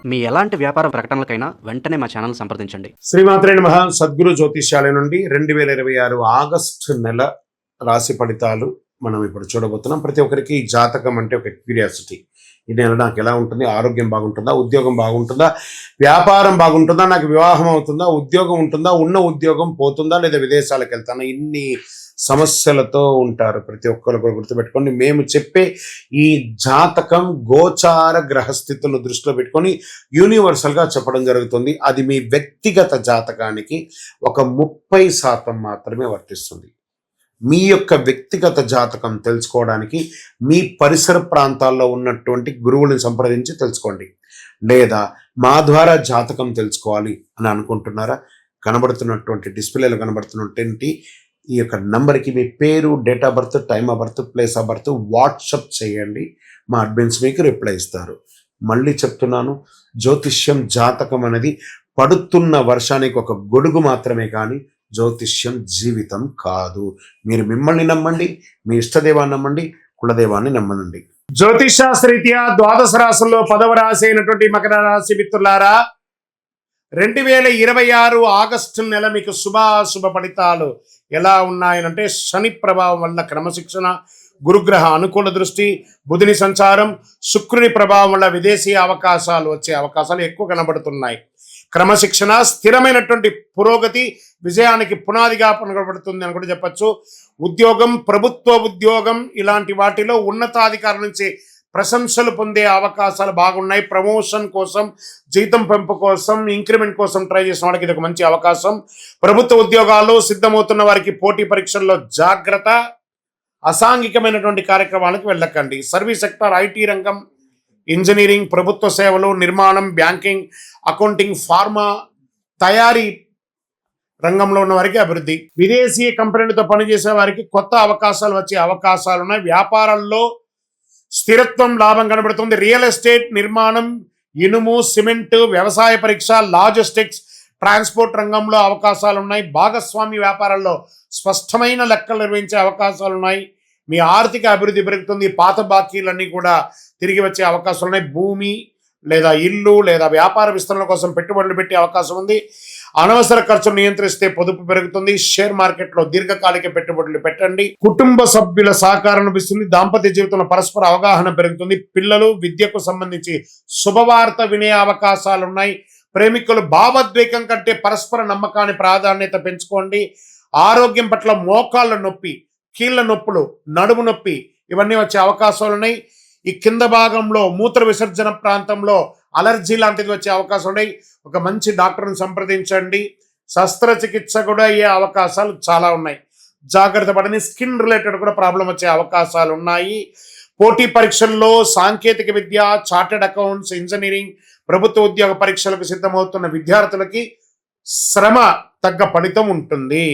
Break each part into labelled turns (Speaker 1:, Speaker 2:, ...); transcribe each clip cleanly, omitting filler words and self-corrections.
Speaker 1: మీ ఎలాంటి వ్యాపార ప్రకటనలకైనా వెంటనే మా ఛానల్ సంప్రదించండి.
Speaker 2: శ్రీమాత్రే నమః. సద్గురు జ్యోతిష్యాలయం నుండి 2026 ఆగస్టు నెల రాశి ఫలితాలు మనం ఇప్పుడు చూడబోతున్నాం. ప్రతి ఒక్కరికి జాతకం అంటే ఒక క్యూరియాసిటీ. ఈ నెల నాకు ఎలా ఉంటుంది, ఆరోగ్యం బాగుంటుందా, ఉద్యోగం బాగుంటుందా, వ్యాపారం బాగుంటుందా, నాకు వివాహం అవుతుందా, ఉద్యోగం ఉంటుందా, ఉన్న ఉద్యోగం పోతుందా, లేదా విదేశాలకు వెళ్తానా, ఇన్ని సమస్యలతో ఉంటారు. ప్రతి ఒక్కరు కూడా గుర్తుపెట్టుకోండి, మేము చెప్పే ఈ జాతకం గోచార గ్రహస్థితులను దృష్టిలో పెట్టుకొని యూనివర్సల్గా చెప్పడం జరుగుతుంది. అది మీ వ్యక్తిగత జాతకానికి ఒక 30% మాత్రమే వర్తిస్తుంది. మీ యొక్క వ్యక్తిగత జాతకం తెలుసుకోవడానికి మీ పరిసర ప్రాంతాల్లో ఉన్నటువంటి గురువులను సంప్రదించి తెలుసుకోండి. లేదా మా ద్వారా జాతకం తెలుసుకోవాలి అని అనుకుంటున్నారా? కనబడుతున్నటువంటి డిస్ప్లేలో కనబడుతున్నటువంటి ఈ యొక్క నంబర్కి మీ పేరు, date of birth, time of birth, place of birth WhatsApp చేయండి. మా అడ్మిన్స్ మీకు రిప్లై ఇస్తారు. మళ్ళీ చెప్తున్నాను, జ్యోతిష్యం జాతకం అనేది పడుతున్న వర్షానికి ఒక గొడుగు మాత్రమే, కానీ జ్యోతిష్యం జీవితం కాదు. మీరు మిమ్మల్ని నమ్మండి, మీ ఇష్టదేవాన్ని నమ్మండి, కులదేవాన్ని నమ్మనండి. జ్యోతిష్ శాస్త్రరీత్యా ద్వాదశ రాశుల్లో 10వ రాశి అయినటువంటి మకర రాశి మిత్రులారా, 2026 ఆగస్టు నెల మీకు శుభాశుభ ఫలితాలు ఎలా ఉన్నాయనంటే, శని ప్రభావం వల్ల క్రమశిక్షణ, గురుగ్రహ అనుకూల దృష్టి, బుధుని సంచారం, శుక్రుని ప్రభావం వల్ల విదేశీ అవకాశాలు వచ్చే అవకాశాలు ఎక్కువ కనబడుతున్నాయి. క్రమశిక్షణ, స్థిరమైనటువంటి పురోగతి విజయానికి పునాదిగా కనబడుతుంది అని కూడా చెప్పచ్చు. ఉద్యోగం, ప్రభుత్వ ఉద్యోగం ఇలాంటి వాటిలో ఉన్నతాధికారుల నుంచి ప్రశంసలు పొందే అవకాశాలు బాగున్నాయి. ప్రమోషన్ కోసం, జీతం పెంపు కోసం, ఇంక్రిమెంట్ కోసం ట్రై చేసిన వాళ్ళకి ఇది ఒక మంచి అవకాశం. ప్రభుత్వ ఉద్యోగాలు సిద్ధమవుతున్న వారికి పోటీ పరీక్షల్లో జాగ్రత్త. అసాంఘికమైనటువంటి కార్యక్రమాలకు వెళ్ళకండి. సర్వీస్ సెక్టర్, ఐటీ రంగం, ఇంజనీరింగ్, ప్రభుత్వ సేవలు, నిర్మాణం, బ్యాంకింగ్, అకౌంటింగ్, ఫార్మా, తయారీ రంగంలో ఉన్న వారికి అభివృద్ధి. విదేశీ కంపెనీలతో పనిచేసే వారికి కొత్త అవకాశాలు వచ్చే అవకాశాలు ఉన్నాయి. వ్యాపారాల్లో స్థిరత్వం, లాభం కనబడుతుంది. రియల్ ఎస్టేట్, నిర్మాణం, ఇనుము, సిమెంట్, వ్యవసాయ పరీక్ష, లాజిస్టిక్స్, ట్రాన్స్పోర్ట్ రంగంలో అవకాశాలు ఉన్నాయి. భాగస్వామి వ్యాపారాల్లో స్పష్టమైన లెక్కలు నిర్వహించే అవకాశాలు ఉన్నాయి. మీ ఆర్థిక అభివృద్ధి పెరుగుతుంది. పాత బాకీలన్నీ కూడా తిరిగి వచ్చే అవకాశాలు ఉన్నాయి. భూమి లేదా ఇల్లు లేదా వ్యాపార విస్తరణ కోసం పెట్టుబడులు పెట్టే అవకాశం ఉంది. అనవసర ఖర్చులు నియంత్రిస్తే పొదుపు పెరుగుతుంది. షేర్ మార్కెట్లో దీర్ఘకాలిక పెట్టుబడులు పెట్టండి. కుటుంబ సభ్యుల సహకారం లభిస్తుంది. దాంపత్య జీవితంలో పరస్పర అవగాహన పెరుగుతుంది. పిల్లలు, విద్యకు సంబంధించి శుభవార్త వినే అవకాశాలు ఉన్నాయి. ప్రేమికులు భావోద్వేగం కంటే పరస్పర నమ్మకాన్ని ప్రాధాన్యత పెంచుకోండి. ఆరోగ్యం పట్ల మోకాళ్ళ నొప్పి, కీళ్ళ నొప్పులు, నడుము నొప్పి ఇవన్నీ వచ్చే అవకాశాలు ఉన్నాయి. ఈ కింద భాగంలో మూత్ర విసర్జన ప్రాంతంలో అలర్జీ లాంటిది వచ్చే అవకాశం ఉన్నాయి. ఒక మంచి డాక్టర్ని సంప్రదించండి. శస్త్రచికిత్స కూడా అయ్యే అవకాశాలు చాలా ఉన్నాయి. జాగ్రత్త పడని. స్కిన్ రిలేటెడ్ కూడా ప్రాబ్లం వచ్చే అవకాశాలు ఉన్నాయి. పోటీ పరీక్షల్లో సాంకేతిక విద్య, చార్టెడ్ అకౌంట్స్, ఇంజనీరింగ్, ప్రభుత్వ ఉద్యోగ పరీక్షలకు సిద్ధమవుతున్న విద్యార్థులకి శ్రమ తగ్గ ఫలితం ఉంటుంది.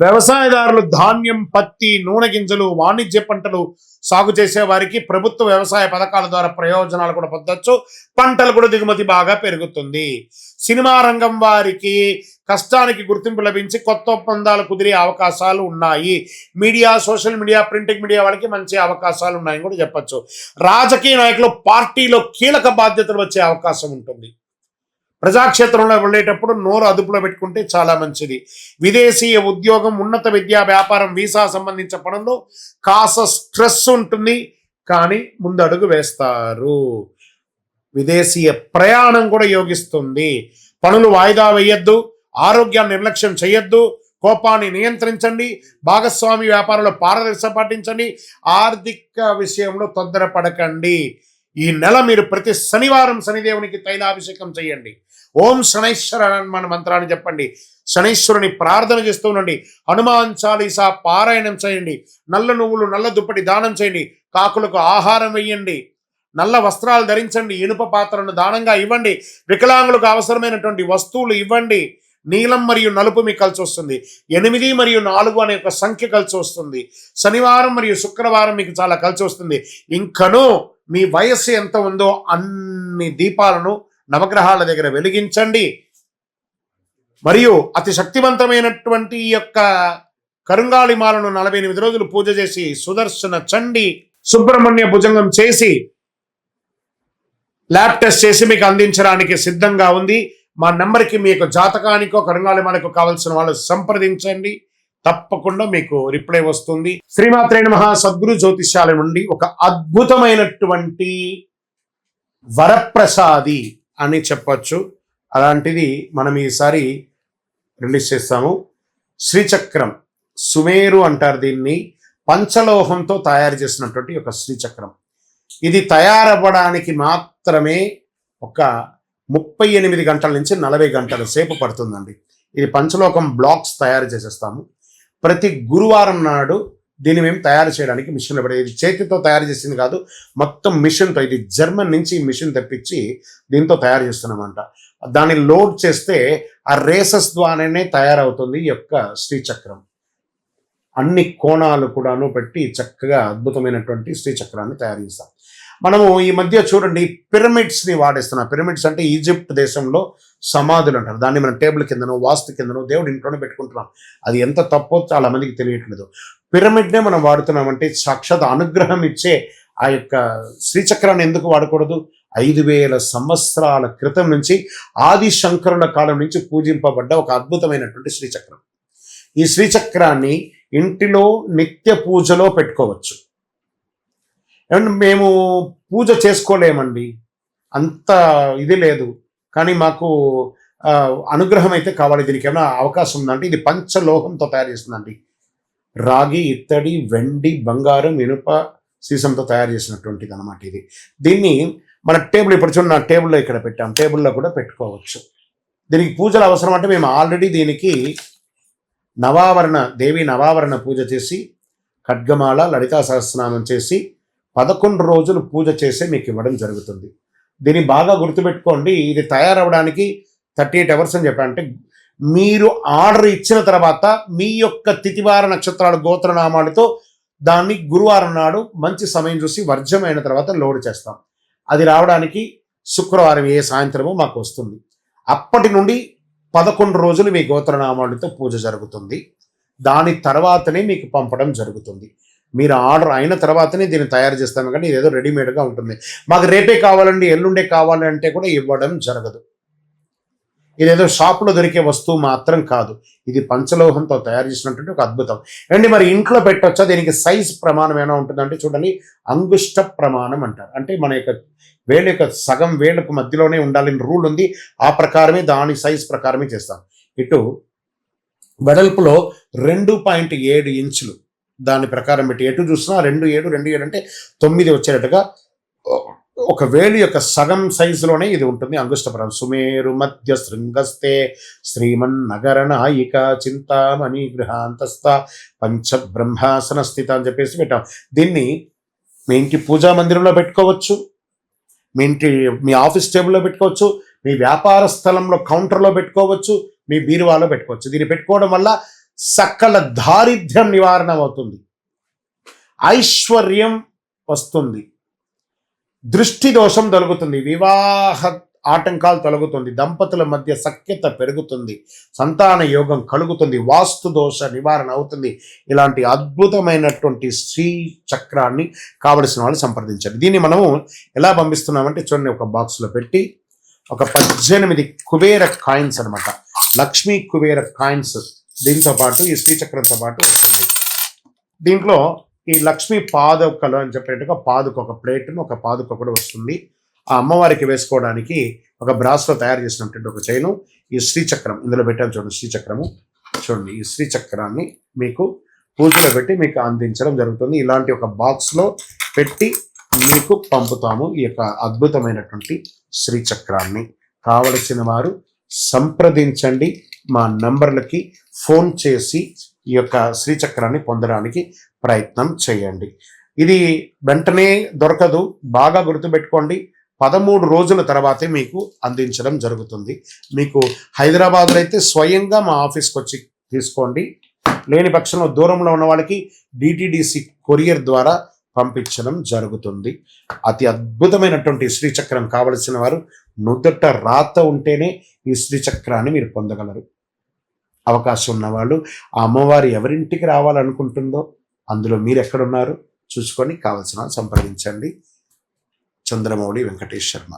Speaker 2: వ్యవసాయదారులు ధాన్యం, పత్తి, నూనె గింజలు, వాణిజ్య పంటలు సాగు చేసే వారికి ప్రభుత్వ వ్యవసాయ పథకాల ద్వారా ప్రయోజనాలు కూడా పొందొచ్చు. పంటలు కూడా దిగుమతి బాగా పెరుగుతుంది. సినిమా రంగం వారికి కష్టానికి గుర్తింపు లభించి కొత్త ఒప్పందాలు కుదిరే అవకాశాలు ఉన్నాయి. Media, social media, printing media వాళ్ళకి మంచి అవకాశాలు ఉన్నాయని కూడా చెప్పచ్చు. రాజకీయ నాయకులు పార్టీలో కీలక బాధ్యతలు వచ్చే అవకాశం ఉంటుంది. ప్రజాక్షేత్రంలో వెళ్ళేటప్పుడు నోరు అదుపులో పెట్టుకుంటే చాలా మంచిది. విదేశీయ ఉద్యోగం, ఉన్నత విద్యా, వ్యాపారం, వీసా సంబంధించిన పనుల్లో కాస్త స్ట్రెస్ ఉంటుంది, కానీ ముందడుగు వేస్తారు. విదేశీయ ప్రయాణం కూడా యోగిస్తుంది. పనులు వాయిదా వేయొద్దు. ఆరోగ్యాన్ని నిర్లక్ష్యం చేయొద్దు. కోపాన్ని నియంత్రించండి. భాగస్వామి వ్యాపారంలో పారదర్శకత పాటించండి. ఆర్థిక విషయంలో తొందరపడకండి. ఈ నెల మీరు ప్రతి శనివారం శనిదేవునికి తైలాభిషేకం చేయండి. ఓం శనైశ్వర హనుమాన్ మంత్రాన్ని చెప్పండి. శనైశ్వరుని ప్రార్థన చేస్తూ ఉండండి. హనుమాన్ చాలీసా పారాయణం చేయండి. నల్ల నువ్వులు, నల్ల దుప్పటి దానం చేయండి. కాకులకు ఆహారం వేయండి. నల్ల వస్త్రాలు ధరించండి. ఇనుప పాత్రను దానంగా ఇవ్వండి. వికలాంగులకు అవసరమైనటువంటి వస్తువులు ఇవ్వండి. నీలం మరియు నలుపు మీకు కలిసి వస్తుంది. 8 మరియు 4 అనే ఒక సంఖ్య కలిసి వస్తుంది. శనివారం మరియు శుక్రవారం మీకు చాలా కలిసి వస్తుంది. ఇంకనూ మీ వయస్సు ఎంత ఉందో అన్ని దీపాలను నవగ్రహాల దగ్గర వెలిగించండి. మరియు అతి శక్తివంతమైనటువంటి ఈ యొక్క కరుంగాళి మాలను 48 రోజులు పూజ చేసి సుదర్శన చండి, సుబ్రహ్మణ్య భుజంగం చేసి ల్యాబ్ టెస్ట్ చేసి మీకు అందించడానికి సిద్ధంగా ఉంది. మా నెంబర్కి మీకు జాతకానికో కరుణాలిమాలకు కావాల్సిన వాళ్ళు సంప్రదించండి. తప్పకుండా మీకు రిప్లై వస్తుంది. శ్రీమాత్రే నమః. సద్గురు జ్యోతిష్యాలయం నుండి ఒక అద్భుతమైనటువంటి వరప్రసాది అని చెప్పొచ్చు. అలాంటిది మనం ఈసారి రిలీజ్ చేస్తాము. శ్రీచక్రం, సుమేరు అంటారు దీన్ని. పంచలోహంతో తయారు చేసినటువంటి ఒక శ్రీచక్రం. ఇది తయారవ్వడానికి మాత్రమే ఒక 38 గంటల నుంచి 40 గంటల సేపు పడుతుందండి. ఇది పంచలోహం బ్లాక్స్ తయారు చేసేస్తాము. ప్రతి గురువారం నాడు దీన్ని మేము తయారు చేయడానికి మిషన్లో పడేది. ఇది చేతితో తయారు చేసింది కాదు, మొత్తం మిషన్తో. ఇది జర్మన్ నుంచి మిషన్ తెప్పించి దీంతో తయారు చేస్తున్నామంట. దాన్ని లోడ్ చేస్తే ఆ రేసెస్ ద్వారానే తయారవుతుంది ఈ యొక్క శ్రీచక్రం. అన్ని కోణాలు కూడాను పెట్టి చక్కగా అద్భుతమైనటువంటి శ్రీచక్రాన్ని తయారు చేస్తాం. మనము ఈ మధ్య చూడండి పిరమిడ్స్ని వాడేస్తున్నాం. పిరమిడ్స్ అంటే ఈజిప్ట్ దేశంలో సమాధులు అంటారు. దాన్ని మనం టేబుల్ కిందనో వాస్తు కిందనో దేవుడి ఇంట్లోనే పెట్టుకుంటున్నాం. అది ఎంత తప్పో చాలా మందికి తెలియట్లేదు. పిరమిడ్నే మనం వాడుతున్నామంటే సాక్షాత్ అనుగ్రహం ఇచ్చే ఆ యొక్క శ్రీచక్రాన్ని ఎందుకు వాడకూడదు? 5000 సంవత్సరాల క్రితం నుంచి ఆది శంకరుల కాలం నుంచి పూజింపబడ్డ ఒక అద్భుతమైనటువంటి శ్రీచక్రం. ఈ శ్రీచక్రాన్ని ఇంటిలో నిత్య పూజలో పెట్టుకోవచ్చు. ఏమంటే మేము పూజ చేసుకోలేమండి, అంత ఇది లేదు, కానీ మాకు అనుగ్రహం అయితే కావాలి. దీనికి ఏమైనా అవకాశం ఉందంటే ఇది పంచలోహంతో తయారు చేస్తుందండి. రాగి, ఇత్తడి, వెండి, బంగారం, ఇనుప, సీసంతో తయారు చేసినటువంటిది అనమాట ఇది. దీన్ని మన టేబుల్, ఇప్పుడు చూడండి నా టేబుల్లో ఇక్కడ పెట్టాం, టేబుల్లో కూడా పెట్టుకోవచ్చు. దీనికి పూజలు అవసరం అంటే మేము ఆల్రెడీ దీనికి దేవి నవావరణ పూజ చేసి, ఖడ్గమాల, లలితా సహస్రనామం చేసి 11 రోజులు పూజ చేసి మీకు ఇవ్వడం జరుగుతుంది. దీన్ని బాగా గుర్తుపెట్టుకోండి. ఇది తయారవడానికి 38 అవర్స్ అని చెప్పాను. అంటే మీరు ఆర్డర్ ఇచ్చిన తర్వాత మీ యొక్క తిథివార నక్షత్రాల గోత్రనామాలతో దాన్ని గురువారం నాడు మంచి సమయం చూసి వర్జమైన తర్వాత లోడ్ చేస్తాం. అది రావడానికి శుక్రవారం సాయంత్రము మాకు వస్తుంది. అప్పటి నుండి 11 రోజులు మీ గోత్రనామాలతో పూజ జరుగుతుంది. దాని తర్వాతనే మీకు పంపడం జరుగుతుంది. మీరు ఆర్డర్ అయిన తర్వాతనే దీన్ని తయారు చేస్తాము, కానీ ఇదేదో రెడీమేడ్గా ఉంటుంది. మాకు రేపే కావాలండి, ఎల్లుండే కావాలి అంటే కూడా ఇవ్వడం జరగదు. ఇదేదో షాప్లో దొరికే వస్తువు మాత్రం కాదు. ఇది పంచలోహంతో తయారు చేసినటువంటి ఒక అద్భుతం. అండి మరి ఇంట్లో పెట్టొచ్చా? దీనికి సైజ్ ప్రమాణం ఏమైనా ఉంటుందంటే చూడండి, అంగుష్ట ప్రమాణం అంటారు. అంటే మన యొక్క వేళ్ళ యొక్క సగం వేళ్ళకు మధ్యలోనే ఉండాలని రూల్ ఉంది. ఆ ప్రకారమే దాని సైజ్ ప్రకారమే చేస్తాం. ఇటు వెడల్పులో 2.7 ఇంచులు దాని ప్రకారం పెట్టి ఎటు చూసినా 2.7 అంటే 9 వచ్చేటట్టుగా ఒక వేలు యొక్క సగం సైజులోనే ఇది ఉంటుంది. అంగుష్టపరం సుమేరు మధ్య శృంగస్తే శ్రీమన్నగర నాయిక చింతామణి గృహాంతస్థ పంచబ్రహ్మాసన స్థిత అని చెప్పేసి పెట్టాం. దీన్ని మీ ఇంటి పూజా మందిరంలో పెట్టుకోవచ్చు, మీ ఆఫీస్ టేబుల్లో పెట్టుకోవచ్చు, మీ వ్యాపార స్థలంలో కౌంటర్లో పెట్టుకోవచ్చు, మీ బీరువాలో పెట్టుకోవచ్చు. దీన్ని పెట్టుకోవడం వల్ల సకల దారిద్ర్యం నివారణ అవుతుంది, ఐశ్వర్యం వస్తుంది, దృష్టి దోషం తొలగుతుంది, వివాహ ఆటంకాలు తొలగుతుంది, దంపతుల మధ్య సఖ్యత పెరుగుతుంది, సంతాన యోగం కలుగుతుంది, వాస్తు దోష నివారణ అవుతుంది. ఇలాంటి అద్భుతమైనటువంటి శ్రీ చక్రాన్ని కావలసిన వాళ్ళు సంప్రదించండి. దీన్ని మనము ఎలా పంపిస్తున్నామంటే చూడండి, ఒక బాక్స్లో పెట్టి ఒక 18 కుబేర కాయిన్స్ అనమాట, లక్ష్మీ కుబేర కాయిన్స్ దీంతో పాటు ఈ శ్రీచక్రంతో పాటు వస్తుంది. దీంట్లో ఈ లక్ష్మీ పాదుకలు అని చెప్పేట్టుగా పాదుక ఒక ప్లేట్ను, ఒక పాదుక కూడా వస్తుంది. ఆ అమ్మవారికి వేసుకోవడానికి ఒక బ్రాస్లో తయారు చేసినటువంటి ఒక చైను, ఈ శ్రీచక్రం ఇందులో పెట్టాను చూడండి. శ్రీచక్రము చూడండి, ఈ శ్రీచక్రాన్ని మీకు పూజలో పెట్టి మీకు అందించడం జరుగుతుంది. ఇలాంటి ఒక బాక్స్లో పెట్టి మీకు పంపుతాము ఈ యొక్క అద్భుతమైనటువంటి శ్రీచక్రాన్ని. కావలసిన వారు సంప్రదించండి, మా నంబర్లకి ఫోన్ చేసి ఈ యొక్క శ్రీచక్రాన్ని పొందడానికి ప్రయత్నం చేయండి. ఇది వెంటనే దొరకదు, బాగా గుర్తుపెట్టుకోండి. 13 రోజుల తర్వాతే మీకు అందించడం జరుగుతుంది. మీకు హైదరాబాద్లో అయితే స్వయంగా మా ఆఫీస్కి వచ్చి తీసుకోండి, లేని పక్షంలో దూరంలో ఉన్న వాళ్ళకి డిటిడిసి కొరియర్ ద్వారా పంపించడం జరుగుతుంది. అతి అద్భుతమైనటువంటి శ్రీచక్రం కావలసిన వారు నుదుట రాత ఉంటేనే ఈ శ్రీచక్రాన్ని మీరు పొందగలరు. అవకాశం ఉన్నవాళ్ళు ఆ అమ్మవారు ఎవరింటికి రావాలనుకుంటుందో అందులో మీరు ఎక్కడున్నారు చూసుకొని కావలసిన సంప్రదించండి. చంద్రమౌళి వెంకటేష్ శర్మ.